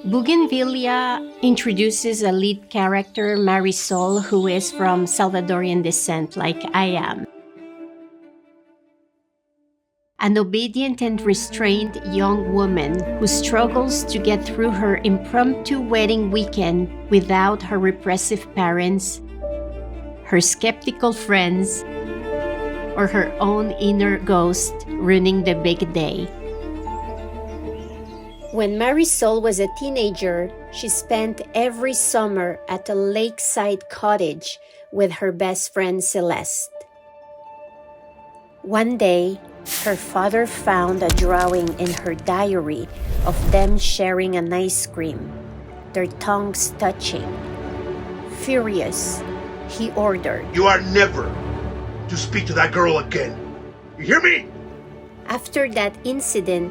Bougainvillea introduces a lead character, Marisol, who is from Salvadorian descent, like I am. An obedient and restrained young woman who struggles to get through her impromptu wedding weekend without her repressive parents, her skeptical friends, or her own inner ghost ruining the big day. When Marisol was a teenager, she spent every summer at a lakeside cottage with her best friend Celeste. One day, her father found a drawing in her diary of them sharing an ice cream, their tongues touching. Furious, he ordered, "You are never to speak to that girl again. You hear me?" After that incident,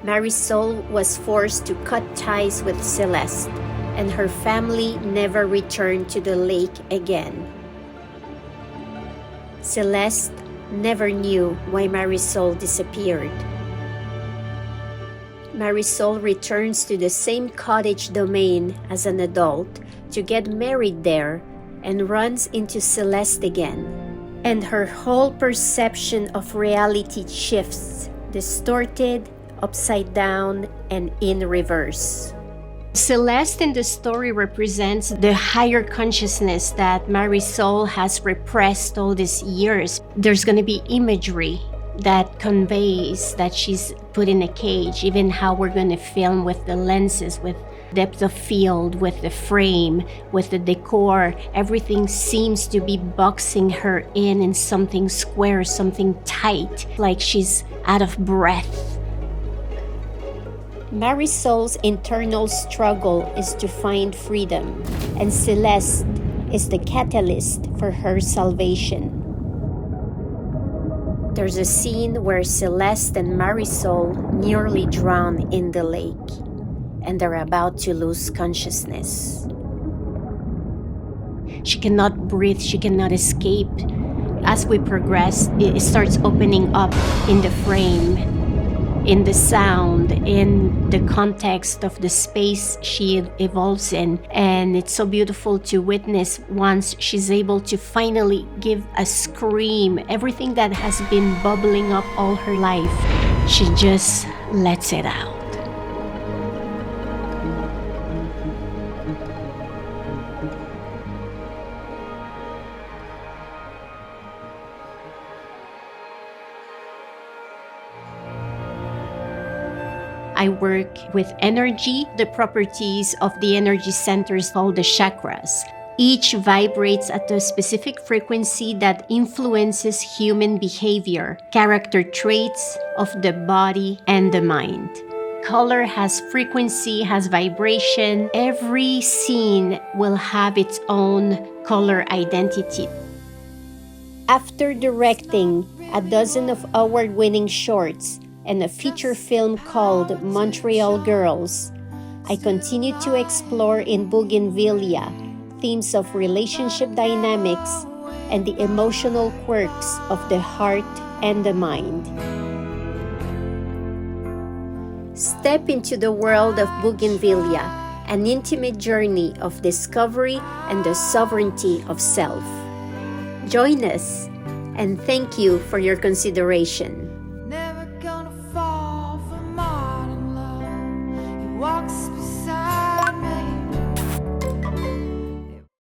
Marisol was forced to cut ties with Celeste, and her family never returned to the lake again. Celeste never knew why Marisol disappeared. Marisol returns to the same cottage domain as an adult to get married there and runs into Celeste again. And her whole perception of reality shifts, distorted, upside down, and in reverse. Celeste in the story represents the higher consciousness that Marisol has repressed all these years. There's going to be imagery that conveys that she's put in a cage, even how we're going to film with the lenses, with depth of field, with the frame, with the decor. Everything seems to be boxing her in something square, something tight, like she's out of breath. Marisol's internal struggle is to find freedom, and Celeste is the catalyst for her salvation. There's a scene where Celeste and Marisol nearly drown in the lake, and they're about to lose consciousness. She cannot breathe, she cannot escape. As we progress, it starts opening up in the frame, in the sound, in the context of the space she evolves in. And it's so beautiful to witness once she's able to finally give a scream. Everything that has been bubbling up all her life, she just lets it out. I work with energy. The properties of the energy centers called the chakras. Each vibrates at a specific frequency that influences human behavior, character traits of the body and the mind. Color has frequency, has vibration. Every scene will have its own color identity. After directing a dozen of award-winning shorts, and a feature film called Montreal Girls, I continue to explore in Bougainvillea themes of relationship dynamics and the emotional quirks of the heart and the mind. Step into the world of Bougainvillea, an intimate journey of discovery and the sovereignty of self. Join us, and thank you for your consideration.